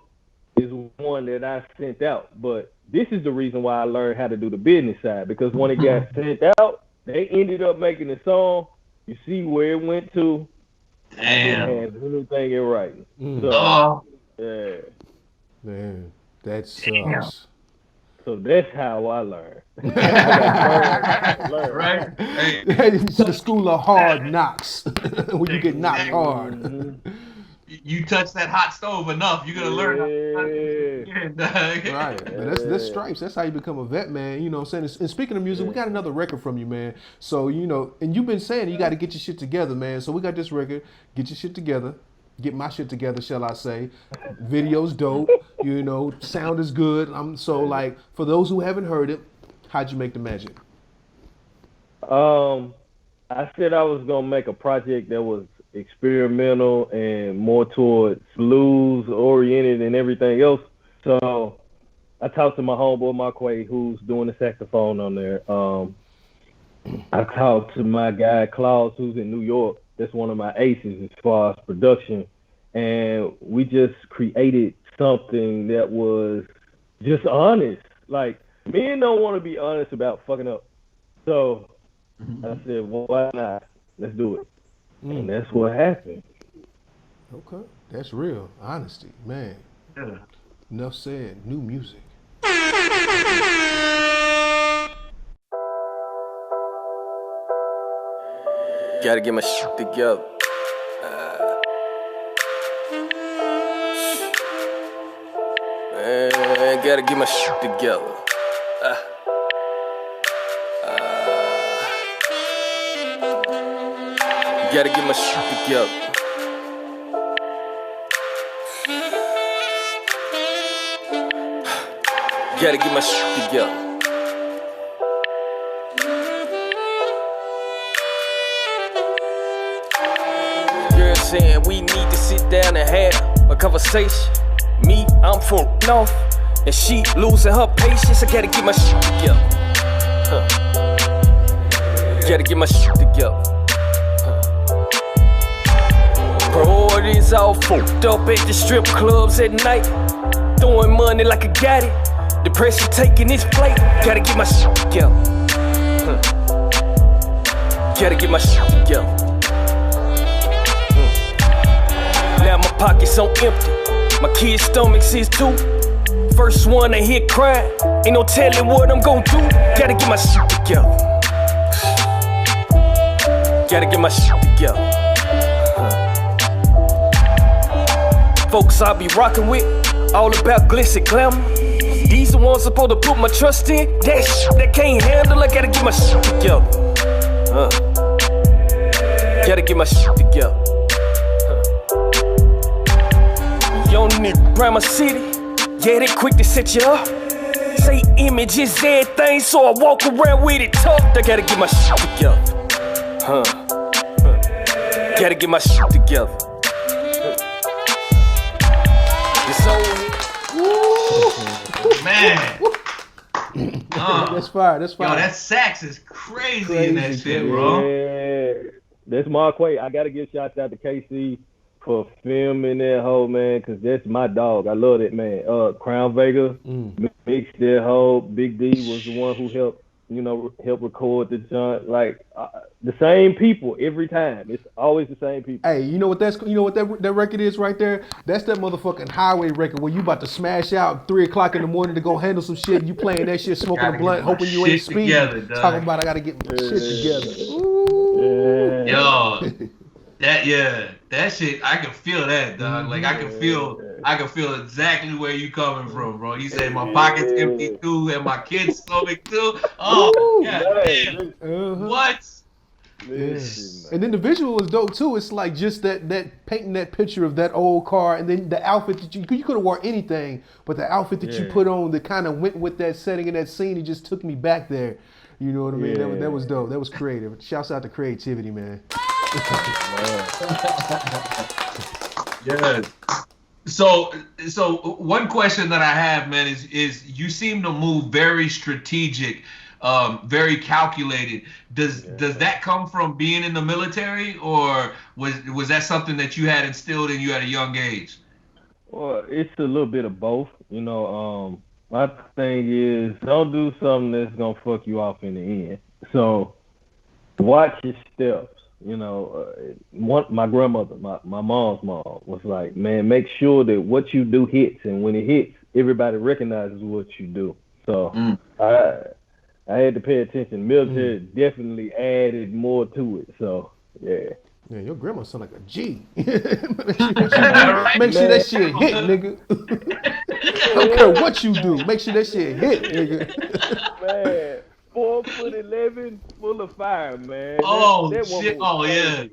is one that I sent out. But this is the reason why I learned how to do the business side, because when it got sent out, they ended up making the song. You see where it went to. Damn. And anything in writing. So, yeah. Man, that sucks. So that's how I learned. Right? Hey. To the school of hard knocks, where you get knocked hard. Mm-hmm. You touch that hot stove enough, you're gonna learn how to Right. But that's stripes. That's how you become a vet, man. You know what I'm saying? And speaking of music, we got another record from you, man. So, you know, and you've been saying you got to get your shit together, man. So we got this record. Get your shit together. Get my shit together, shall I say. Video's dope. You know, sound is good. So, like, for those who haven't heard it, how'd you make the magic? I said I was going to make a project that was experimental and more towards blues oriented and everything else. So I talked to my homeboy Marquay, who's doing the saxophone on there. I talked to my guy Klaus, who's in New York. That's one of my aces as far as production. And we just created something that was just honest. Like, men don't want to be honest about fucking up. So I said, well, why not? Let's do it. And that's what happened. Okay. That's real. Honesty, man. Yeah. Enough said. New music. Gotta get my shit together. Man, gotta get my shit together. Gotta get my shit together. Gotta get my shit together. Girl saying we need to sit down and have a conversation. Me, I'm from North, and she losing her patience. I gotta get my shit together. Gotta get my shit together. Priorities all fucked up at the strip clubs at night. Throwing money like I got it. Depression taking its flight. Gotta get my shit together. Gotta get my shit together. Now my pockets on empty. My kids' stomachs is too. First one I hear crying. Ain't no telling what I'm gon' do. Gotta get my shit together. Gotta get my shit together. Folks I be rockin' with, all about glitz and glamour. These the ones supposed to put my trust in. That shit that can't handle, I gotta get my shit together. Gotta get my shit together. Young nigga, Grandma City, yeah, they quick to set you up. Say image is everything, so I walk around with it tough. I gotta get my shit together. Gotta get my shit together. Man. That's fire. That's fire. Yo, that sax is crazy in that shit, bro. Yeah. That's Marquay. I got to give shout out to KC for filming that whole, man, because that's my dog. I love that, man. Crown Vega mixed that whole. Big D was the one who helped record the joint. Like, the same people every time. It's always the same people. Hey, you know what that record is right there? That's that motherfucking highway record where you about to smash out 3 o'clock in the morning to go handle some shit. You playing that shit, smoking a blunt, hoping you ain't speeding. Together, talking about I gotta get my shit together. Yeah. Yo, that shit, I can feel that, dog. Like I can feel exactly where you coming from, bro. You say my pocket's empty too, and my kid's stomach too. Oh, god damn. What? Yeah. And then the visual was dope too. It's like just that painting that picture of that old car, and then the outfit that you could have wore anything, but the outfit that you put on that kind of went with that setting and that scene, it just took me back there. You know what I mean? Yeah. That was dope. That was creative. Shouts out to creativity, man. Yeah. So one question that I have, man, is you seem to move very strategic, very calculated. Does that come from being in the military, or was that something that you had instilled in you at a young age? Well, it's a little bit of both. You know, my thing is don't do something that's gonna fuck you off in the end. So watch your steps. You know, my grandmother, my mom's mom was like, man, make sure that what you do hits, and when it hits, everybody recognizes what you do. So I had to pay attention. Military definitely added more to it. So yeah. Yeah, your grandma sound like a G. Make sure that shit hit, nigga. I don't care what you do. Make sure that shit hit, nigga. Man, 4'11", full of fire, man. That shit!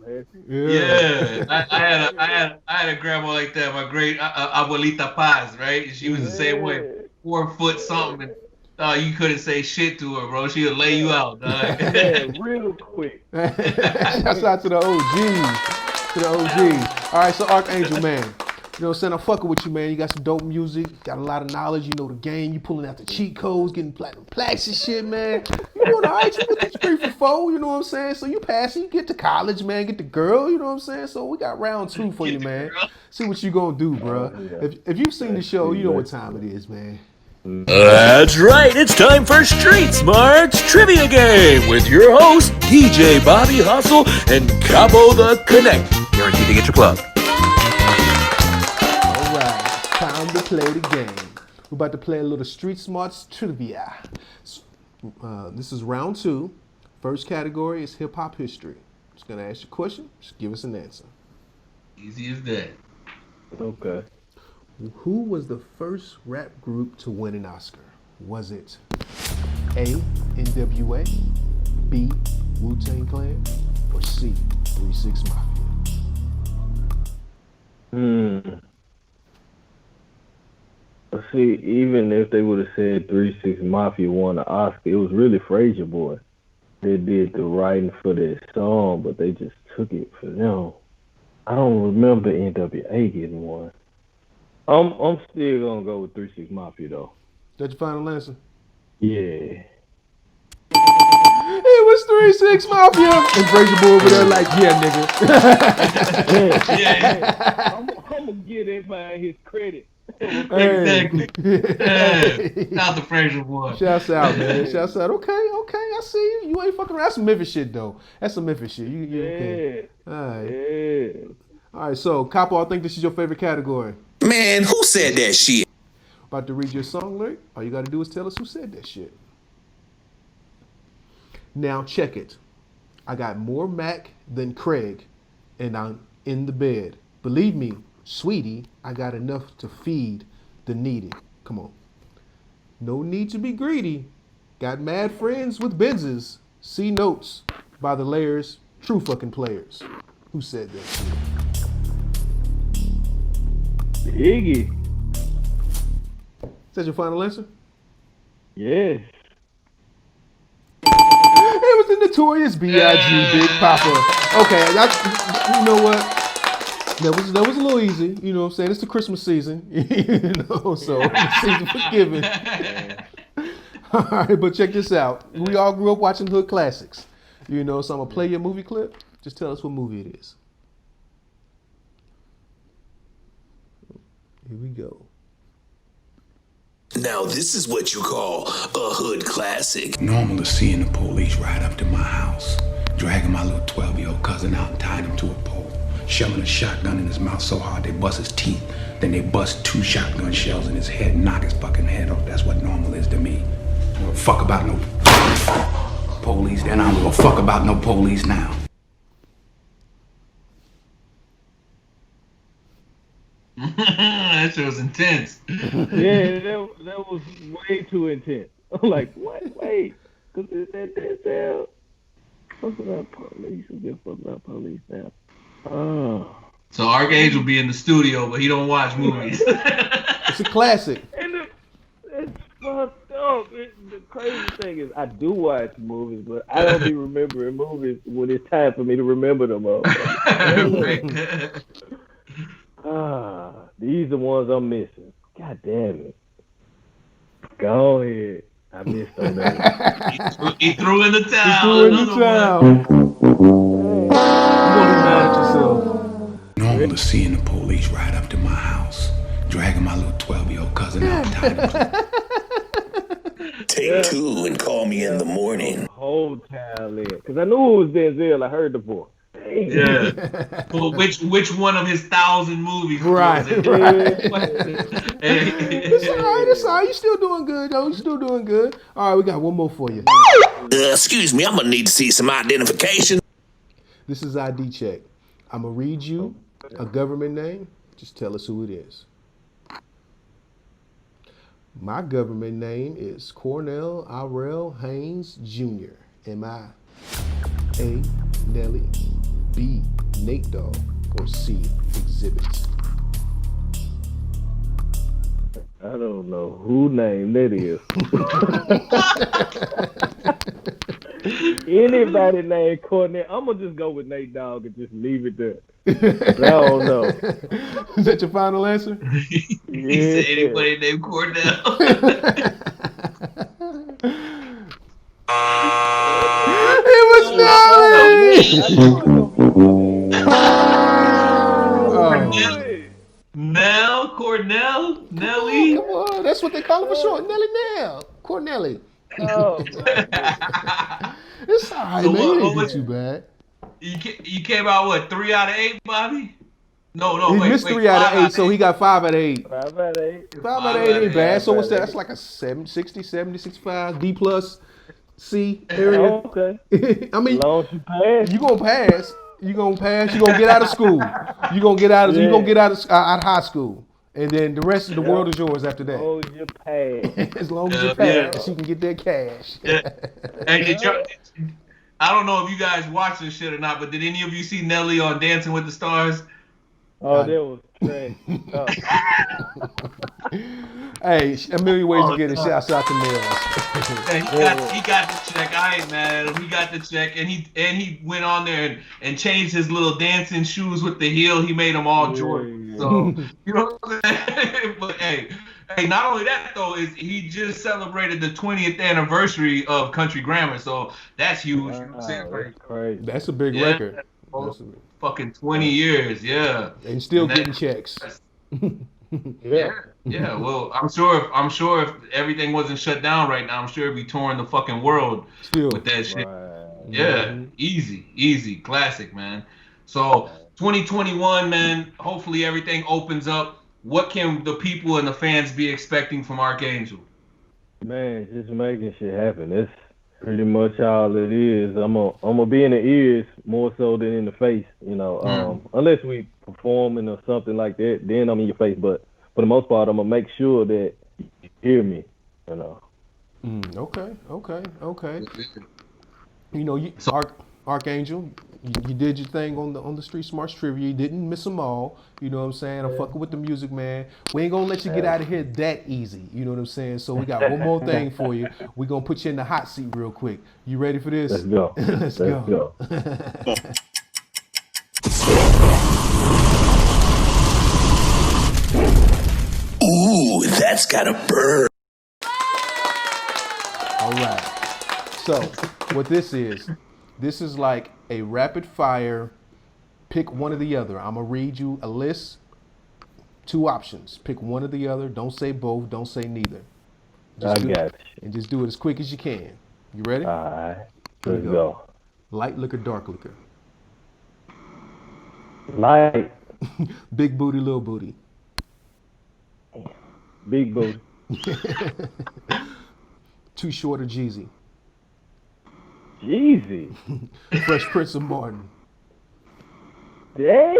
Crazy, Yeah. I had a grandma like that. My great abuelita Paz, right? She was the same way. 4 foot something. You couldn't say shit to her, bro. She'll lay you out, dog. Yeah, real quick. Shouts out to the OGs. All right, so Archangel, man. You know what I'm saying? I'm fucking with you, man. You got some dope music. Got a lot of knowledge. You know the game. You pulling out the cheat codes, getting platinum plaques and shit, man. You doing all right. You with the 3 for 4, you know what I'm saying? So you pass it. You get to college, man. Get the girl, you know what I'm saying? So we got round 2 for you, man. See what you gonna do, bro. If you've seen the show, you know what time it is, man. That's right, it's time for Street Smarts Trivia Game with your hosts, DJ Bobby Hustle and Capo the Connect. Guaranteed to get your plug. All right, time to play the game. We're about to play a little Street Smarts Trivia. This is round 2. First category is hip-hop history. Just going to ask you a question. Just give us an answer. Easy as that. Okay. Who was the first rap group to win an Oscar? Was it A, NWA, B, Wu-Tang Clan, or C, 3 6 Mafia? See, even if they would have said 3 6 Mafia won an Oscar, it was really Frazier Boy that did the writing for that song, but they just took it for them. I don't remember NWA getting one. I'm still gonna go with 3 6 Mafia though. That's your final answer? Yeah. It was 3 6 Mafia. And Frazier Boy over there like, yeah, nigga. I'm gonna give that man his credit. Exactly. Shout out to Frazier Boy. Shouts out, man. Shouts out. Okay, I see you. You ain't fucking around. That's some Memphis shit, though. That's some Memphis shit. You okay. All right. Yeah. All right, so, Capo, I think this is your favorite category. Man, who said that shit? About to read your song lyric. All you got to do is tell us who said that shit. Now, check it. I got more Mac than Craig, and I'm in the bed. Believe me, sweetie, I got enough to feed the needy. Come on. No need to be greedy. Got mad friends with Benzes. See notes by the layers. True fucking players. Who said that shit? Iggy. Is that your final answer? Yes. It was the Notorious B.I.G. Big Papa. Okay, you know what? That was a little easy. You know what I'm saying? It's the Christmas season. You know, so the season for giving. All right, but check this out. We all grew up watching hood classics. You know, so I'm going to play your movie clip. Just tell us what movie it is. Here we go. Now this is what you call a hood classic. Normal to seeing the police ride up to my house, dragging my little 12-year-old cousin out and tying him to a pole, shoving a shotgun in his mouth so hard they bust his teeth, then they bust 2 shotgun shells in his head and knock his fucking head off. That's what normal is to me. I don't give a fuck about no police then. I don't give a fuck about no police now. That shit was intense. Yeah, that was way too intense. I'm like, what? Wait, because that fuck about police. Who give a fuck about police now? Oh. So Archangel be in the studio, but he don't watch movies. It's a classic. And it's fucked up. The crazy thing is, I do watch movies, but I don't be remembering movies when it's time for me to remember them all. These are the ones I'm missing. God damn it. Go ahead. I missed on that. He threw in the towel. He threw in the towel. You're gonna be mad at yourself. Normal to seeing the police ride up to my house, dragging my little 12-year-old cousin out and tying him to Take 2 and call me in the morning. Whole town in. Because I knew it was Denzel. I heard the voice. Yeah. Well, which one of his 1,000 movies? Right. Was it? It's all right. It's all right. You still doing good, though. You still doing good. All right, we got one more for you. Excuse me, I'm gonna need to see some identification. This is ID check. I'm gonna read you a government name. Just tell us who it is. My government name is Cornell Irell Haynes Jr. Am I A, Nelly, B, Nate Dogg, or C, Exhibit? I don't know who name that is. Anybody named Cornell, I'm gonna just go with Nate Dogg and just leave it there. I don't know. Is that your final answer? He said anybody named Cornell. It was Nell, Cornell, Nelly. Come on, that's what they call it for short. Nelly Nell. Cornelly. Oh, It's all right, So man. what It ain't was- too bad. You came out what, 3 out of 8, Bobby? No, He wait, missed wait, 3 out 5 of 8, so he got 5 out of 8. 5 out of 8. 5 out of 8 ain't bad. So what's that? That's like a 60, 70, 65, D plus, C area. Oh, okay. I mean, As long as you pass. you gonna pass. You gonna pass. You gonna get out of school. You gonna get out of. You gonna get out of high school, and then the rest of the world is yours after that. Oh, you pass. As long as you pass, you can get that cash. Hey, I don't know if you guys watch this shit or not, but did any of you see Nelly on Dancing with the Stars? Oh, that was trash. Hey, a million ways to get it. Shouts out to Mills. Yeah, he got the check. I ain't mad at him. He got the check, and he went on there and changed his little dancing shoes with the heel. He made them all Jordan. So you know what I'm saying? But hey, not only that though, is he just celebrated the 20th anniversary of Country Grammar. So that's huge. You know what I'm saying? That's crazy. That's a big record. That's a big... Fucking 20 years, yeah. And still getting checks. Yeah. Well, I'm sure if everything wasn't shut down right now, I'm sure it'd be touring the fucking world with that shit. Right. Yeah, easy, classic, man. So 2021, man. Hopefully everything opens up. What can the people and the fans be expecting from Archangel? Man, just making shit happen. That's pretty much all it is. I'm gonna be in the ears more so than in the face, you know. Unless we performing or something like that, then I'm in your face. But for the most part, I'm gonna make sure that you hear me, you know. Okay. You know, Archangel, you did your thing on the Street Smarts Trivia. You didn't miss them all. You know what I'm saying? I'm fucking with the music, man. We ain't gonna let you get out of here that easy. You know what I'm saying? So we got one more thing for you. We gonna put you in the hot seat real quick. You ready for this? Let's go. Let's go. Ooh, that's gotta burn. All right. So what this is like a rapid fire. Pick one or the other. I'm gonna read you a list. 2 options. Pick one or the other. Don't say both. Don't say neither. I got you. And just do it as quick as you can. You ready? All right. Let's go. Light liquor, dark liquor. Light. Big booty, little booty. Big booty. Too short or Jeezy. Jeezy. Fresh Prince of Martin. Damn.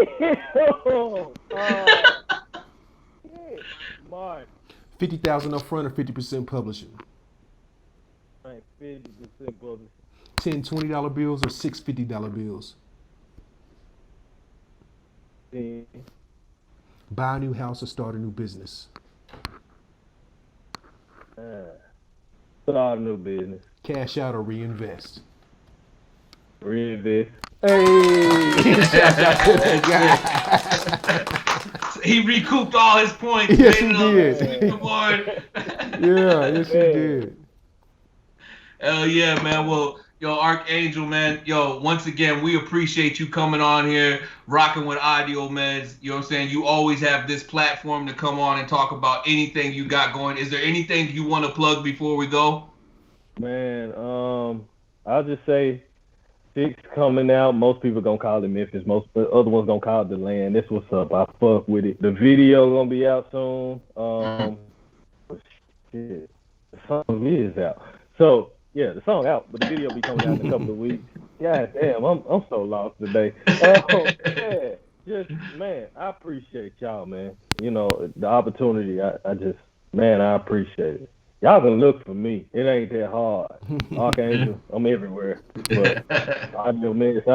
Martin. 50,000 up front or 50% publishing. 50% publishing. $10 $20 bills or $6 $50 bills. Buy a new house or start a new business. Start a new business. Cash out or reinvest. Reinvest. Hey, shout out to that guy. He recouped all his points. Yes, he did. Yes, he did. Hell yeah, man. Well, yo, Archangel, man. Yo, once again, we appreciate you coming on here, rocking with Audio Meds. You know what I'm saying? You always have this platform to come on and talk about anything you got going. Is there anything you want to plug before we go? Man, I'll just say, 6 coming out. Most people gonna call it Memphis. Most other ones gonna call it The Land. That's what's up. I fuck with it. The video gonna be out soon. Shit, the song is out. So yeah, the song out, but the video be coming out in a couple of weeks. God damn, I'm so lost today. Man, I appreciate y'all, man. You know, the opportunity. I appreciate it. Y'all can look for me. It ain't that hard. Archangel, I'm everywhere. But I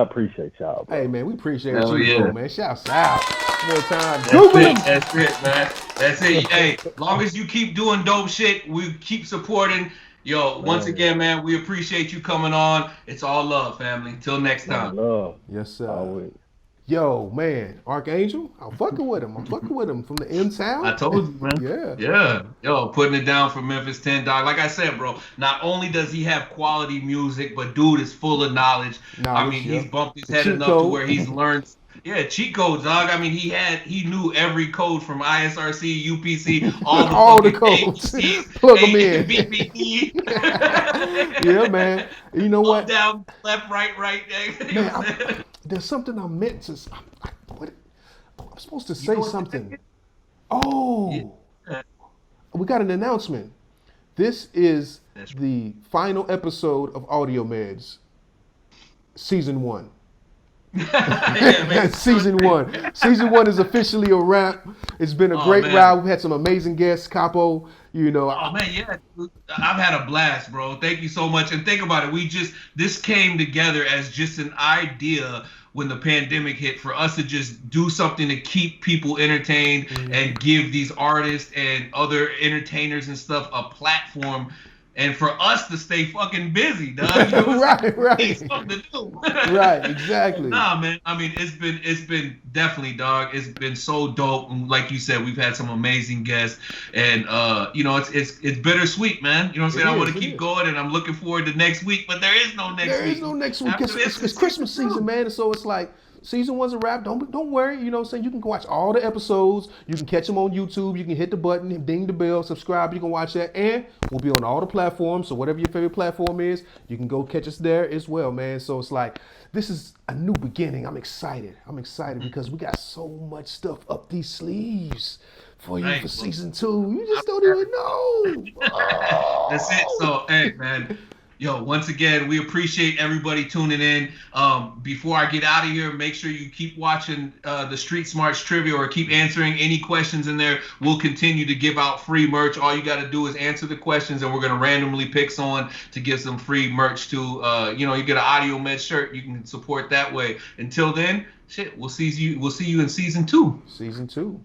appreciate y'all, bro. Hey, man, we appreciate you, bro, man. Shouts out. More time. That's it, man. That's it. Hey, long as you keep doing dope shit, we keep supporting. Yo, once again, man, we appreciate you coming on. It's all love, family. Until next time. Love. Yes, sir. Always. Yo, man, Archangel, I'm fucking with him. from the in-town. I told you, man. Yeah. Yo, putting it down for Memphis 10, dog. Like I said, bro, not only does he have quality music, but dude is full of knowledge. He's bumped his head enough to where he's learned. Yeah, cheat codes, dog. I mean, he knew every code from ISRC, UPC, all the codes. Plug them in. BBE. Yeah, man. You know what? Up, down, left, right. Man, there's something I meant to. I'm supposed to say something. Oh, we got an announcement. This is the final episode of Audio Meds, season 1. Season 1. Season 1 is officially a wrap. It's been a great ride. We've had some amazing guests, Capo. You know. Oh man, yeah. I've had a blast, bro. Thank you so much. And think about it. This came together as just an idea when the pandemic hit for us to just do something to keep people entertained and give these artists and other entertainers and stuff a platform. And for us to stay fucking busy, dog. You know, right. Something to do. Right, exactly. Nah, man. I mean, it's been definitely, dog. It's been so dope. And like you said, we've had some amazing guests, and you know, it's bittersweet, man. You know what I'm saying? I want to keep going, and I'm looking forward to next week. But there is no next week. There is no next week. It's Christmas season, man. And so it's like. Season 1's a wrap. Don't worry. You know what I'm saying? You can watch all the episodes. You can catch them on YouTube. You can hit the button, ding the bell, subscribe. You can watch that. And we'll be on all the platforms. So whatever your favorite platform is, you can go catch us there as well, man. So it's like, this is a new beginning. I'm excited. Because we got so much stuff up these sleeves for you for season 2. You just don't even know. Oh. That's it. So, hey, man. Yo, once again, we appreciate everybody tuning in. Before I get out of here, make sure you keep watching the Street Smarts Trivia or keep answering any questions in there. We'll continue to give out free merch. All you got to do is answer the questions, and we're going to randomly pick someone to give some free merch to. You get an Audio Med shirt. You can support that way. Until then, we'll see you in season 2. Season 2.